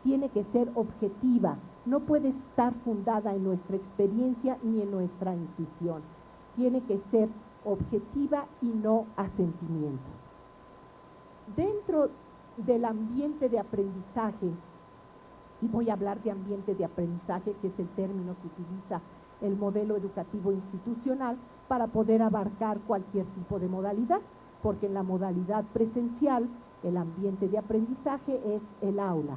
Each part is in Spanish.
tiene que ser objetiva, no puede estar fundada en nuestra experiencia ni en nuestra intuición. Tiene que ser objetiva y no a sentimiento. Dentro del ambiente de aprendizaje, y voy a hablar de ambiente de aprendizaje, que es el término que utiliza el modelo educativo institucional para poder abarcar cualquier tipo de modalidad, porque en la modalidad presencial el ambiente de aprendizaje es el aula.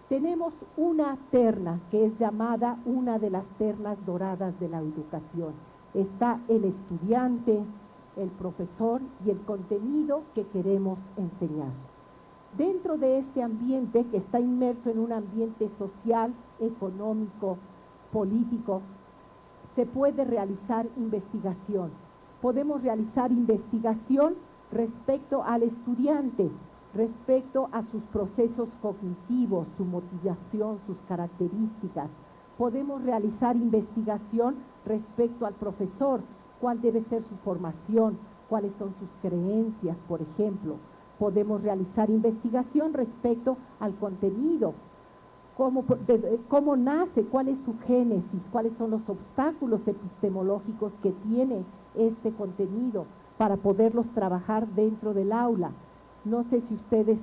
Tenemos una terna que es llamada una de las ternas doradas de la educación. Está el estudiante, el profesor y el contenido que queremos enseñar. Dentro de este ambiente, que está inmerso en un ambiente social, económico, político, se puede realizar investigación. Podemos realizar investigación respecto al estudiante, respecto a sus procesos cognitivos, su motivación, sus características. Podemos realizar investigación respecto al profesor, cuál debe ser su formación, cuáles son sus creencias, por ejemplo. Podemos realizar investigación respecto al contenido, cómo nace, cuál es su génesis, cuáles son los obstáculos epistemológicos que tiene este contenido para poderlos trabajar dentro del aula. No sé si ustedes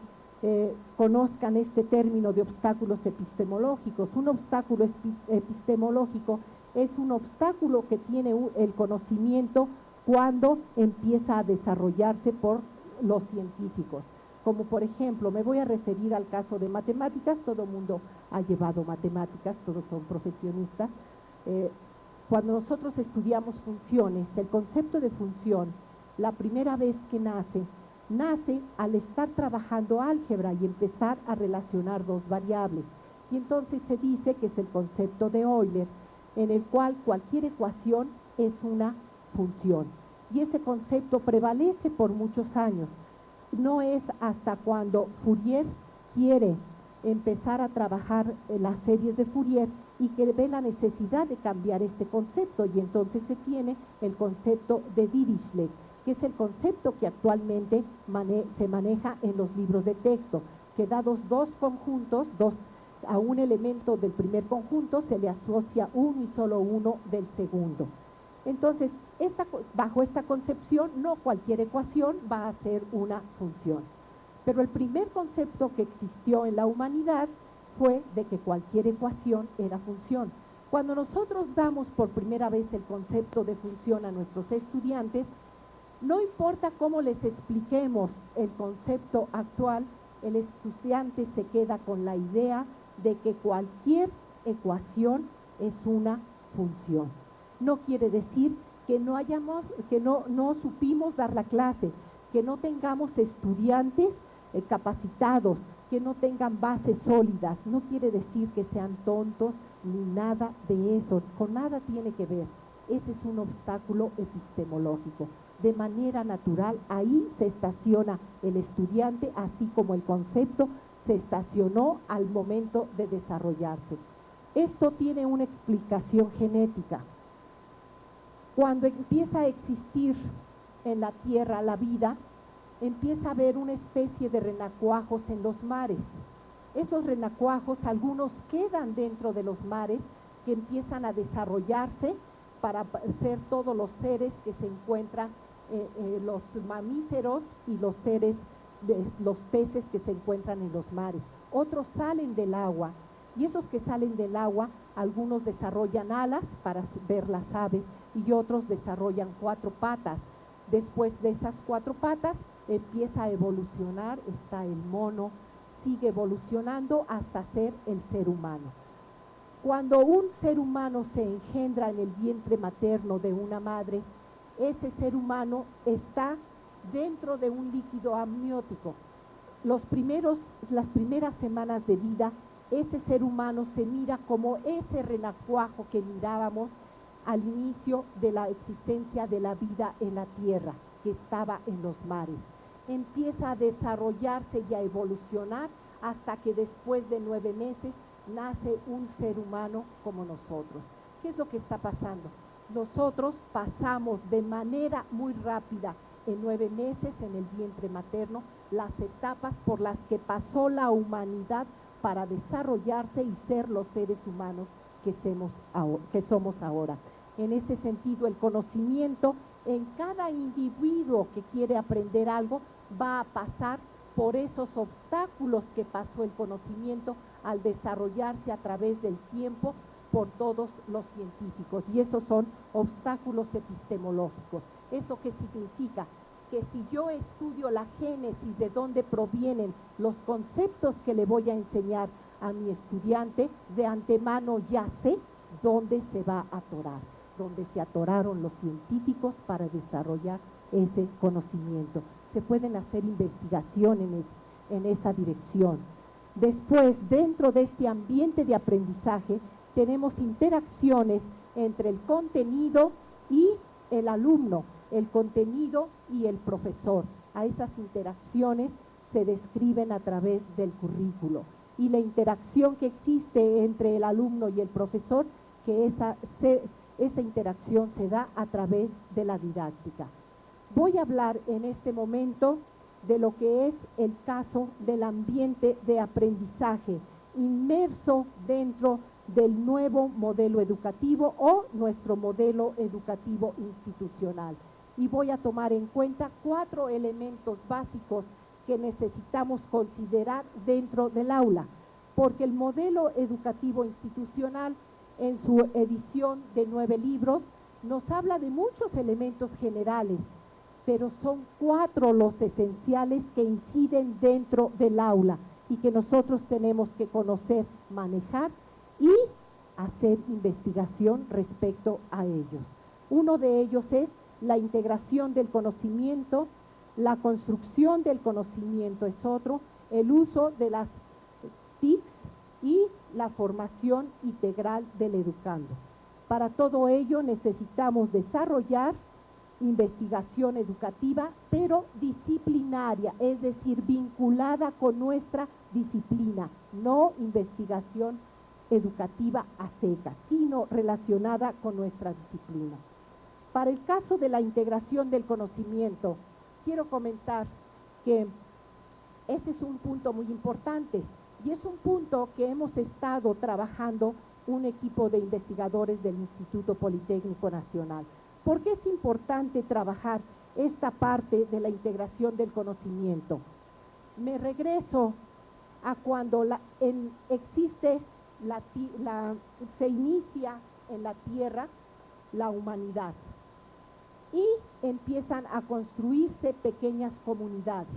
conozcan este término de obstáculos epistemológicos. Un obstáculo epistemológico es un obstáculo que tiene el conocimiento cuando empieza a desarrollarse por los científicos. Como por ejemplo, me voy a referir al caso de matemáticas. Todo el mundo ha llevado matemáticas, todos son profesionistas. Cuando nosotros estudiamos funciones, el concepto de función, la primera vez que nace al estar trabajando álgebra y empezar a relacionar dos variables. Y entonces se dice que es el concepto de Euler, en el cual cualquier ecuación es una función. Y ese concepto prevalece por muchos años. No es hasta cuando Fourier quiere empezar a trabajar las series de Fourier y que ve la necesidad de cambiar este concepto, y entonces se tiene el concepto de Dirichlet, que es el concepto que actualmente se maneja en los libros de texto, que dados dos conjuntos, a un elemento del primer conjunto se le asocia uno y solo uno del segundo. Entonces, bajo esta concepción, no cualquier ecuación va a ser una función. Pero el primer concepto que existió en la humanidad fue de que cualquier ecuación era función. Cuando nosotros damos por primera vez el concepto de función a nuestros estudiantes, no importa cómo les expliquemos el concepto actual, el estudiante se queda con la idea de que cualquier ecuación es una función. No quiere decir que no supimos dar la clase, que no tengamos estudiantes capacitados, que no tengan bases sólidas. No quiere decir que sean tontos ni nada de eso, con nada tiene que ver. Ese es un obstáculo epistemológico. De manera natural, ahí se estaciona el estudiante, así como el concepto se estacionó al momento de desarrollarse. Esto tiene una explicación genética. Cuando empieza a existir en la Tierra la vida, empieza a haber una especie de renacuajos en los mares. Esos renacuajos, algunos quedan dentro de los mares, que empiezan a desarrollarse para ser todos los seres que se encuentran, los mamíferos y los peces que se encuentran en los mares. Otros salen del agua, y esos que salen del agua, algunos desarrollan alas para ver las aves y otros desarrollan 4 patas. Después de esas 4 patas empieza a evolucionar, está el mono, sigue evolucionando hasta ser el ser humano. Cuando un ser humano se engendra en el vientre materno de una madre, ese ser humano está dentro de un líquido amniótico. Las primeras semanas de vida, ese ser humano se mira como ese renacuajo que mirábamos al inicio de la existencia de la vida en la tierra, que estaba en los mares. Empieza a desarrollarse y a evolucionar hasta que después de 9 meses nace un ser humano como nosotros. ¿Qué es lo que está pasando? Nosotros pasamos de manera muy rápida en 9 meses en el vientre materno las etapas por las que pasó la humanidad para desarrollarse y ser los seres humanos que somos ahora. En ese sentido, el conocimiento en cada individuo que quiere aprender algo va a pasar por esos obstáculos que pasó el conocimiento al desarrollarse a través del tiempo por todos los científicos, y esos son obstáculos epistemológicos. ¿Eso qué significa? Que si yo estudio la génesis de dónde provienen los conceptos que le voy a enseñar a mi estudiante, de antemano ya sé dónde se va a atorar, dónde se atoraron los científicos para desarrollar ese conocimiento. Se pueden hacer investigaciones en esa dirección. Después, dentro de este ambiente de aprendizaje, tenemos interacciones entre el contenido y el alumno, el contenido y el profesor. A esas interacciones se describen a través del currículo. Y la interacción que existe entre el alumno y el profesor, que esa interacción se da a través de la didáctica. Voy a hablar en este momento de lo que es el caso del ambiente de aprendizaje inmerso dentro del nuevo modelo educativo o nuestro modelo educativo institucional. Y voy a tomar en cuenta 4 elementos básicos que necesitamos considerar dentro del aula, porque el modelo educativo institucional, en su edición de 9 libros, nos habla de muchos elementos generales, pero son 4 los esenciales que inciden dentro del aula y que nosotros tenemos que conocer, manejar y hacer investigación respecto a ellos. Uno de ellos es la integración del conocimiento, la construcción del conocimiento es otro, el uso de las TICs y la formación integral del educando. Para todo ello necesitamos desarrollar investigación educativa, pero disciplinaria, es decir, vinculada con nuestra disciplina, no investigación educativa a secas, sino relacionada con nuestra disciplina. Para el caso de la integración del conocimiento, quiero comentar que ese es un punto muy importante y es un punto que hemos estado trabajando un equipo de investigadores del Instituto Politécnico Nacional. ¿Por qué es importante trabajar esta parte de la integración del conocimiento? Me regreso a cuando se inicia en la Tierra la humanidad y empiezan a construirse pequeñas comunidades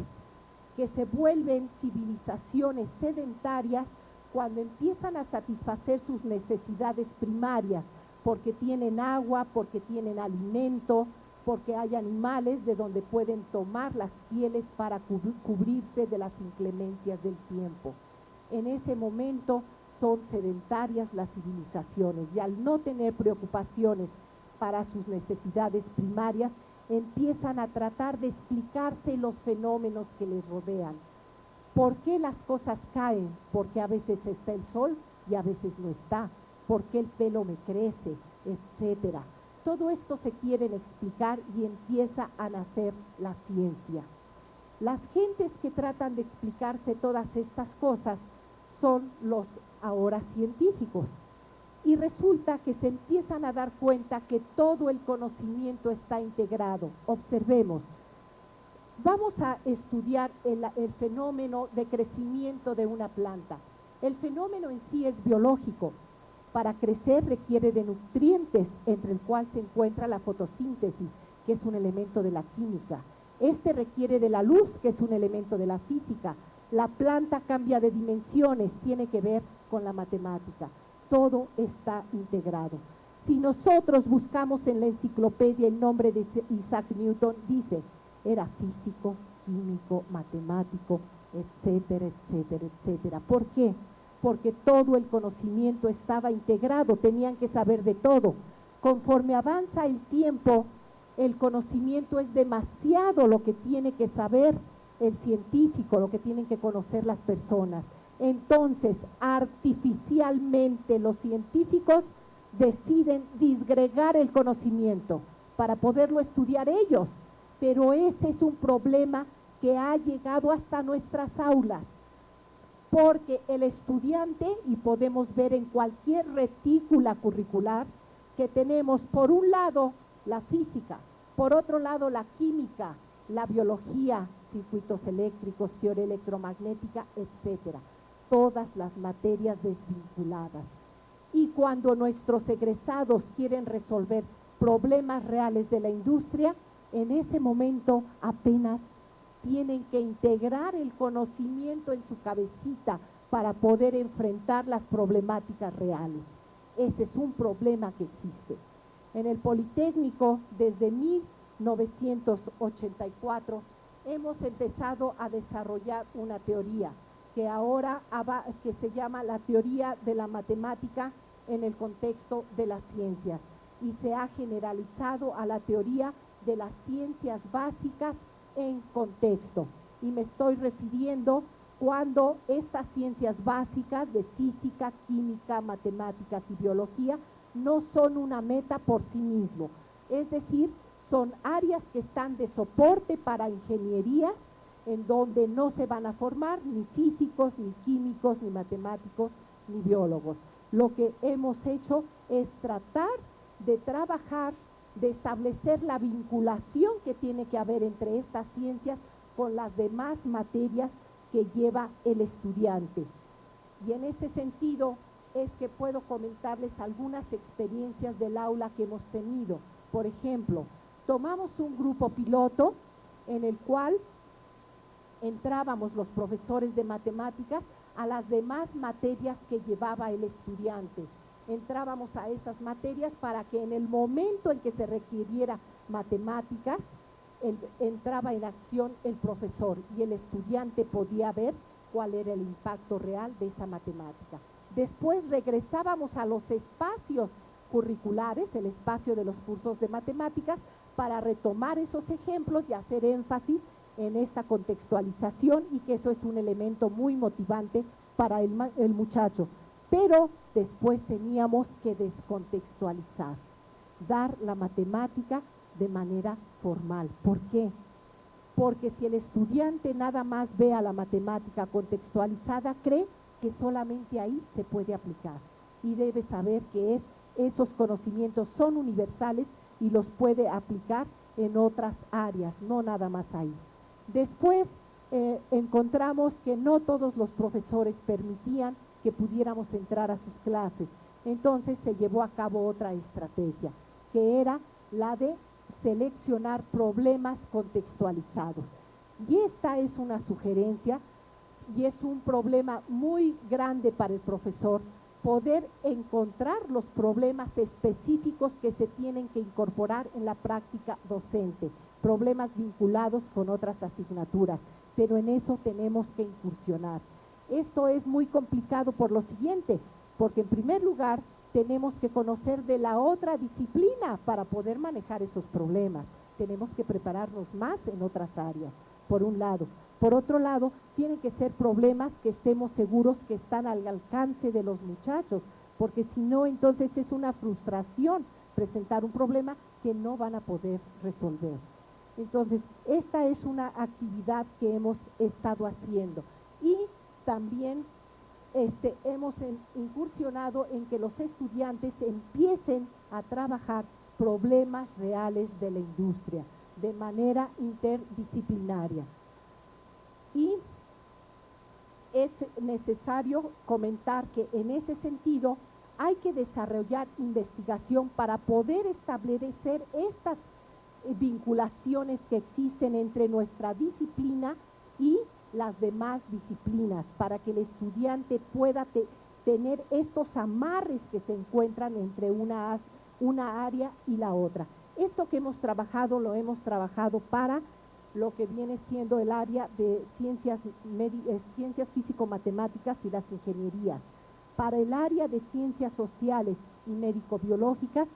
que se vuelven civilizaciones sedentarias cuando empiezan a satisfacer sus necesidades primarias, porque tienen agua, porque tienen alimento, porque hay animales de donde pueden tomar las pieles para cubrirse de las inclemencias del tiempo. En ese momento son sedentarias las civilizaciones y al no tener preocupaciones para sus necesidades primarias, empiezan a tratar de explicarse los fenómenos que les rodean. ¿Por qué las cosas caen? Porque a veces está el sol y a veces no está. ¿Por qué el pelo me crece? Etcétera. Todo esto se quieren explicar y empieza a nacer la ciencia. Las gentes que tratan de explicarse todas estas cosas son los ahora científicos. Y resulta que se empiezan a dar cuenta que todo el conocimiento está integrado. Observemos. Vamos a estudiar el fenómeno de crecimiento de una planta. El fenómeno en sí es biológico. Para crecer requiere de nutrientes, entre el cual se encuentra la fotosíntesis, que es un elemento de la química. Este requiere de la luz, que es un elemento de la física. La planta cambia de dimensiones, tiene que ver con la matemática. Todo está integrado. Si nosotros buscamos en la enciclopedia el nombre de Isaac Newton, dice, era físico, químico, matemático, etcétera, etcétera, etcétera. ¿Por qué? Porque todo el conocimiento estaba integrado, tenían que saber de todo. Conforme avanza el tiempo, el conocimiento es demasiado lo que tiene que saber el científico, lo que tienen que conocer las personas. Entonces, artificialmente los científicos deciden disgregar el conocimiento para poderlo estudiar ellos, pero ese es un problema que ha llegado hasta nuestras aulas. porque el estudiante, y podemos ver en cualquier retícula curricular, que tenemos por un lado la física, por otro lado la química, la biología, circuitos eléctricos, teoría electromagnética, etcétera. Todas las materias desvinculadas. Y cuando nuestros egresados quieren resolver problemas reales de la industria, en ese momento apenas tienen que integrar el conocimiento en su cabecita para poder enfrentar las problemáticas reales. Ese es un problema que existe. En el Politécnico, desde 1984, hemos empezado a desarrollar una teoría que ahora que se llama la teoría de la matemática en el contexto de las ciencias, y se ha generalizado a la teoría de las ciencias básicas en contexto. Y me estoy refiriendo cuando estas ciencias básicas de física, química, matemáticas y biología no son una meta por sí mismo, es decir, son áreas que están de soporte para ingenierías en donde no se van a formar ni físicos, ni químicos, ni matemáticos, ni biólogos. Lo que hemos hecho es tratar de trabajar, de establecer la vinculación que tiene que haber entre estas ciencias con las demás materias que lleva el estudiante. Y en ese sentido es que puedo comentarles algunas experiencias del aula que hemos tenido. Por ejemplo, tomamos un grupo piloto en el cual entrábamos los profesores de matemáticas a las demás materias que llevaba el estudiante. Entrábamos a esas materias para que en el momento en que se requiriera matemáticas, entraba en acción el profesor y el estudiante podía ver cuál era el impacto real de esa matemática. Después regresábamos a los espacios curriculares, el espacio de los cursos de matemáticas, para retomar esos ejemplos y hacer énfasis en esta contextualización, y que eso es un elemento muy motivante para el muchacho. Pero después teníamos que descontextualizar, dar la matemática de manera formal. ¿Por qué? Porque si el estudiante nada más ve a la matemática contextualizada, cree que solamente ahí se puede aplicar, y debe saber que esos conocimientos son universales y los puede aplicar en otras áreas, no nada más ahí. Después encontramos que no todos los profesores permitían que pudiéramos entrar a sus clases. Entonces se llevó a cabo otra estrategia, que era la de seleccionar problemas contextualizados. Y esta es una sugerencia y es un problema muy grande para el profesor, poder encontrar los problemas específicos que se tienen que incorporar en la práctica docente, problemas vinculados con otras asignaturas, pero en eso tenemos que incursionar. Esto es muy complicado por lo siguiente, porque en primer lugar tenemos que conocer de la otra disciplina para poder manejar esos problemas. Tenemos que prepararnos más en otras áreas, por un lado. Por otro lado, tienen que ser problemas que estemos seguros que están al alcance de los muchachos, porque si no, entonces es una frustración presentar un problema que no van a poder resolver. Entonces, esta es una actividad que hemos estado haciendo. Y también hemos incursionado en que los estudiantes empiecen a trabajar problemas reales de la industria de manera interdisciplinaria. Y es necesario comentar que en ese sentido hay que desarrollar investigación para poder establecer estas vinculaciones que existen entre nuestra disciplina y las demás disciplinas, para que el estudiante pueda tener estos amarres que se encuentran entre una área y la otra. Esto que hemos trabajado, lo hemos trabajado para lo que viene siendo el área de ciencias físico-matemáticas y las ingenierías. Para el área de ciencias sociales y médico-biológicas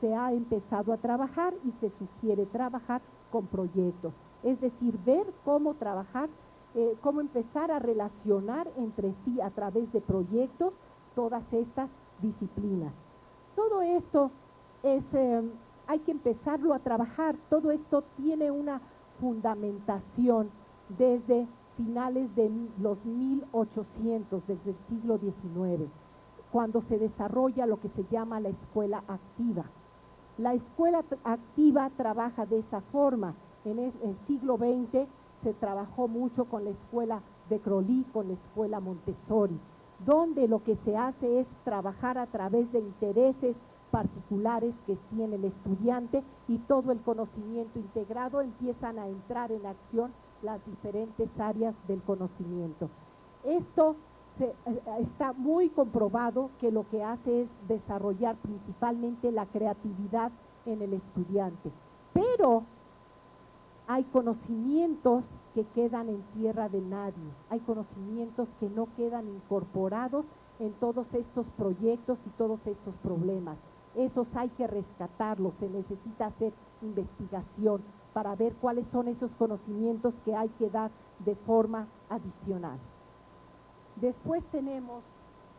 se ha empezado a trabajar y se sugiere trabajar con proyectos, es decir, ver cómo trabajar, cómo empezar a relacionar entre sí a través de proyectos todas estas disciplinas. Todo esto hay que empezarlo a trabajar, todo esto tiene una fundamentación desde finales de los 1800, desde el siglo XIX, cuando se desarrolla lo que se llama la escuela activa. La escuela activa trabaja de esa forma. En el siglo XX se trabajó mucho con la escuela de Crolí, con la escuela Montessori, donde lo que se hace es trabajar a través de intereses particulares que tiene el estudiante y todo el conocimiento integrado empiezan a entrar en acción las diferentes áreas del conocimiento. Esto está muy comprobado que lo que hace es desarrollar principalmente la creatividad en el estudiante, pero hay conocimientos que quedan en tierra de nadie, hay conocimientos que no quedan incorporados en todos estos proyectos y todos estos problemas. Esos hay que rescatarlos, se necesita hacer investigación para ver cuáles son esos conocimientos que hay que dar de forma adicional. Después tenemos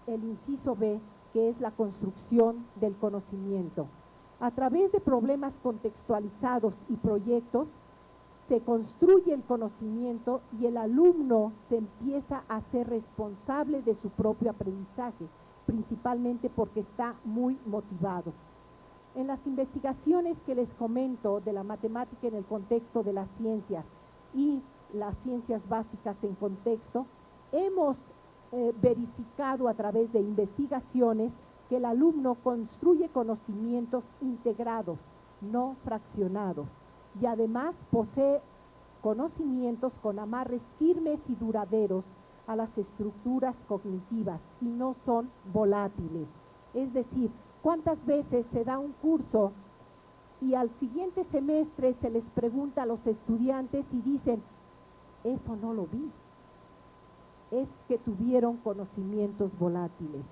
el inciso B, que es la construcción del conocimiento. A través de problemas contextualizados y proyectos, se construye el conocimiento y el alumno se empieza a ser responsable de su propio aprendizaje, principalmente porque está muy motivado. En las investigaciones que les comento de la matemática en el contexto de las ciencias y las ciencias básicas en contexto, hemos verificado a través de investigaciones que el alumno construye conocimientos integrados, no fraccionados, y además posee conocimientos con amarres firmes y duraderos a las estructuras cognitivas y no son volátiles. Es decir, ¿cuántas veces se da un curso y al siguiente semestre se les pregunta a los estudiantes y dicen, eso no lo vi? Es que tuvieron conocimientos volátiles.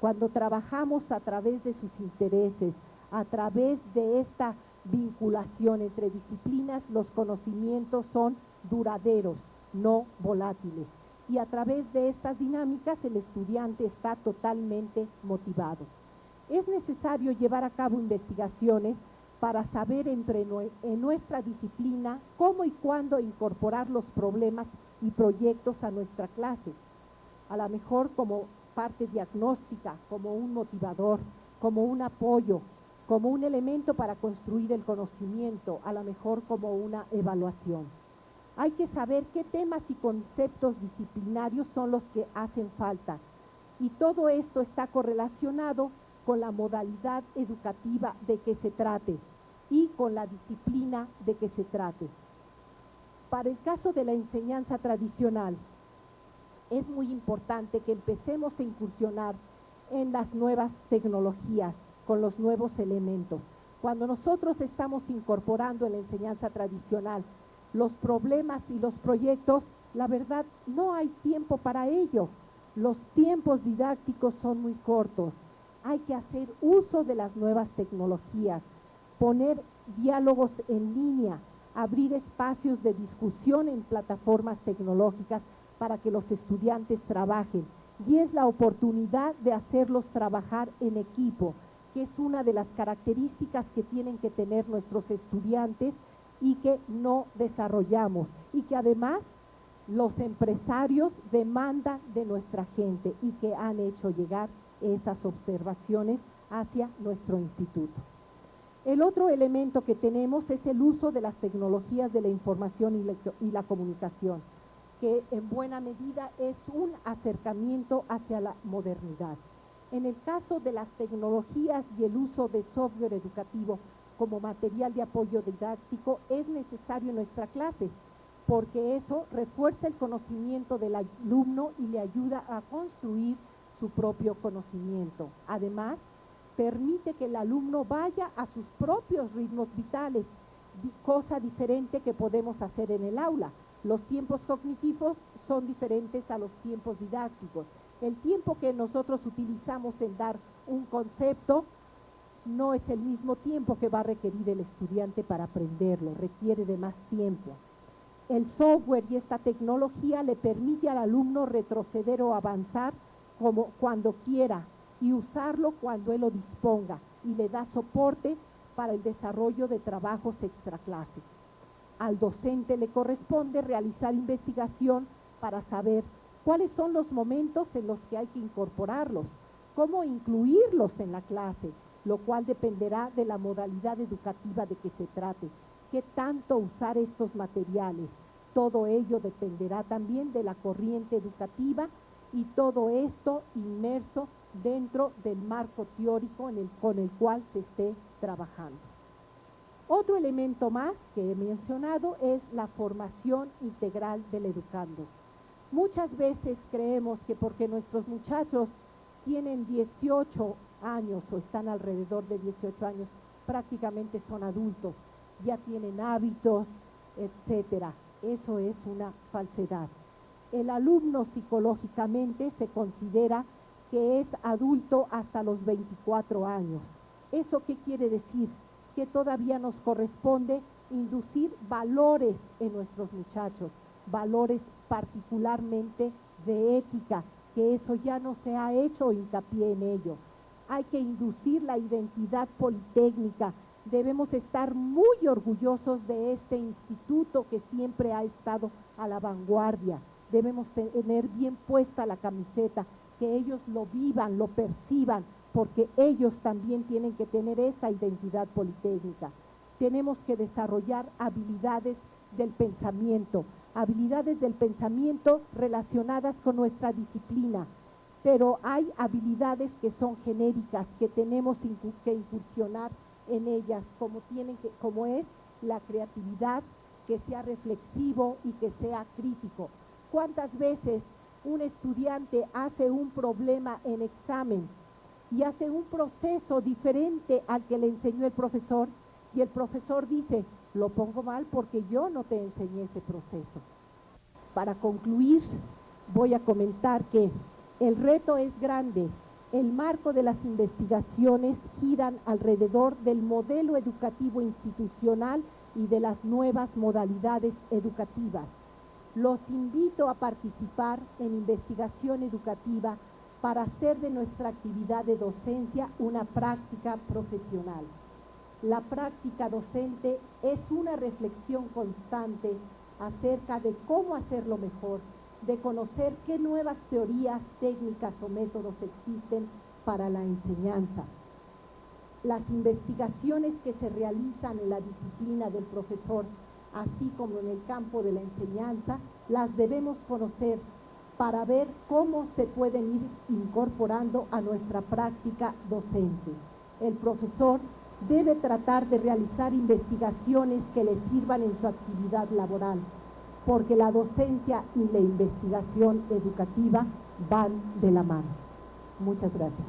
Cuando trabajamos a través de sus intereses, a través de esta vinculación entre disciplinas, los conocimientos son duraderos, no volátiles. Y a través de estas dinámicas el estudiante está totalmente motivado. Es necesario llevar a cabo investigaciones para saber en nuestra disciplina cómo y cuándo incorporar los problemas y proyectos a nuestra clase, a lo mejor como parte diagnóstica, como un motivador, como un apoyo, como un elemento para construir el conocimiento, a lo mejor como una evaluación. Hay que saber qué temas y conceptos disciplinarios son los que hacen falta, y todo esto está correlacionado con la modalidad educativa de que se trate y con la disciplina de que se trate. Para el caso de la enseñanza tradicional, es muy importante que empecemos a incursionar en las nuevas tecnologías, con los nuevos elementos. Cuando nosotros estamos incorporando en la enseñanza tradicional los problemas y los proyectos, la verdad no hay tiempo para ello. Los tiempos didácticos son muy cortos. Hay que hacer uso de las nuevas tecnologías, poner diálogos en línea, abrir espacios de discusión en plataformas tecnológicas para que los estudiantes trabajen. Y es la oportunidad de hacerlos trabajar en equipo, que es una de las características que tienen que tener nuestros estudiantes y que no desarrollamos, y que además los empresarios demandan de nuestra gente y que han hecho llegar esas observaciones hacia nuestro instituto. El otro elemento que tenemos es el uso de las tecnologías de la información y la comunicación, que en buena medida es un acercamiento hacia la modernidad. En el caso de las tecnologías y el uso de software educativo como material de apoyo didáctico, es necesario en nuestra clase, porque eso refuerza el conocimiento del alumno y le ayuda a construir su propio conocimiento. Además, permite que el alumno vaya a sus propios ritmos vitales, cosa diferente que podemos hacer en el aula. Los tiempos cognitivos son diferentes a los tiempos didácticos. El tiempo que nosotros utilizamos en dar un concepto no es el mismo tiempo que va a requerir el estudiante para aprenderlo, requiere de más tiempo. El software y esta tecnología le permite al alumno retroceder o avanzar como cuando quiera y usarlo cuando él lo disponga, y le da soporte para el desarrollo de trabajos extraclase. Al docente le corresponde realizar investigación para saber cuáles son los momentos en los que hay que incorporarlos, cómo incluirlos en la clase, lo cual dependerá de la modalidad educativa de que se trate, qué tanto usar estos materiales. Todo ello dependerá también de la corriente educativa y todo esto inmerso dentro del marco teórico con el cual se esté trabajando. Otro elemento más que he mencionado es la formación integral del educando. Muchas veces creemos que porque nuestros muchachos tienen 18 años o están alrededor de 18 años, prácticamente son adultos, ya tienen hábitos, etcétera. Eso es una falsedad. El alumno psicológicamente se considera que es adulto hasta los 24 años. ¿Eso qué quiere decir? Que todavía nos corresponde inducir valores en nuestros muchachos, valores particularmente de ética, que eso ya no se ha hecho hincapié en ello. Hay que inducir la identidad politécnica. Debemos estar muy orgullosos de este instituto que siempre ha estado a la vanguardia. Debemos tener bien puesta la camiseta, que ellos lo vivan, lo perciban, porque ellos también tienen que tener esa identidad politécnica. Tenemos que desarrollar habilidades del pensamiento relacionadas con nuestra disciplina, pero hay habilidades que son genéricas, que tenemos que incursionar en ellas, como es la creatividad, que sea reflexivo y que sea crítico. ¿Cuántas veces un estudiante hace un problema en examen y hace un proceso diferente al que le enseñó el profesor, y el profesor dice, lo pongo mal porque yo no te enseñé ese proceso? Para concluir, voy a comentar que el reto es grande. El marco de las investigaciones giran alrededor del modelo educativo institucional y de las nuevas modalidades educativas. Los invito a participar en investigación educativa para hacer de nuestra actividad de docencia una práctica profesional. La práctica docente es una reflexión constante acerca de cómo hacerlo mejor, de conocer qué nuevas teorías, técnicas o métodos existen para la enseñanza. Las investigaciones que se realizan en la disciplina del profesor, así como en el campo de la enseñanza, las debemos conocer para ver cómo se pueden ir incorporando a nuestra práctica docente. El profesor debe tratar de realizar investigaciones que le sirvan en su actividad laboral, porque la docencia y la investigación educativa van de la mano. Muchas gracias.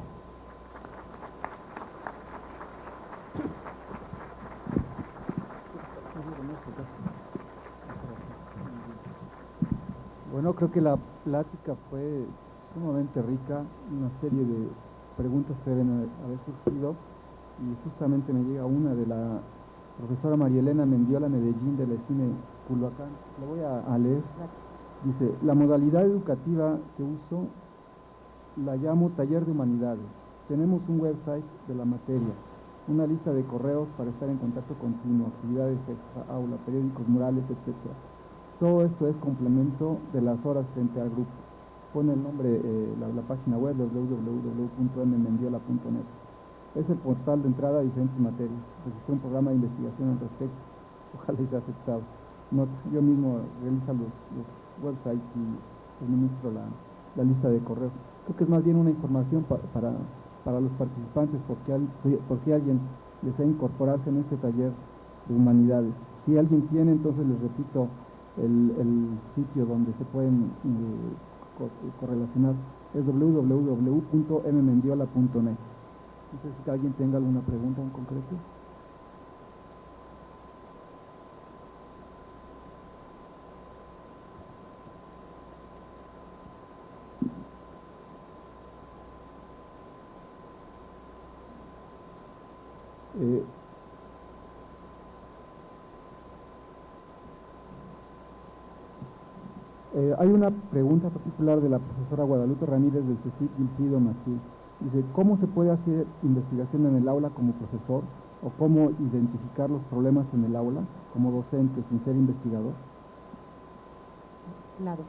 Bueno, creo que la plática fue sumamente rica, una serie de preguntas que deben haber surgido, y justamente me llega una de la profesora María Elena Mendiola Medellín de la ESINE Culhuacán. La voy a leer. Dice, la modalidad educativa que uso la llamo Taller de Humanidades. Tenemos un website de la materia, una lista de correos para estar en contacto continuo, actividades extra, aula, periódicos, murales, etc. Todo esto es complemento de las horas frente al grupo. Pone el nombre, la página web www.mmendiola.net. Es el portal de entrada a diferentes materias. Registré un programa de investigación al respecto. Ojalá y sea aceptado. Yo mismo realizo los websites y suministro la lista de correos. Creo que es más bien una información para los participantes, por si alguien desea incorporarse en este taller de humanidades. Si alguien tiene, entonces les repito el sitio donde se pueden correlacionar. Es www.mmendiola.net. No sé si alguien tenga alguna pregunta en concreto. Hay una pregunta particular de la profesora Guadalupe Ramírez del CECIT Wilfrido Maciú. Dice, ¿cómo se puede hacer investigación en el aula como profesor? ¿O cómo identificar los problemas en el aula como docente sin ser investigador? Claro.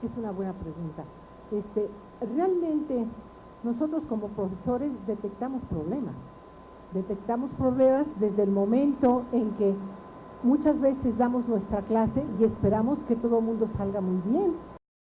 Es una buena pregunta. Realmente nosotros como profesores detectamos problemas desde el momento en que muchas veces damos nuestra clase y esperamos que todo el mundo salga muy bien,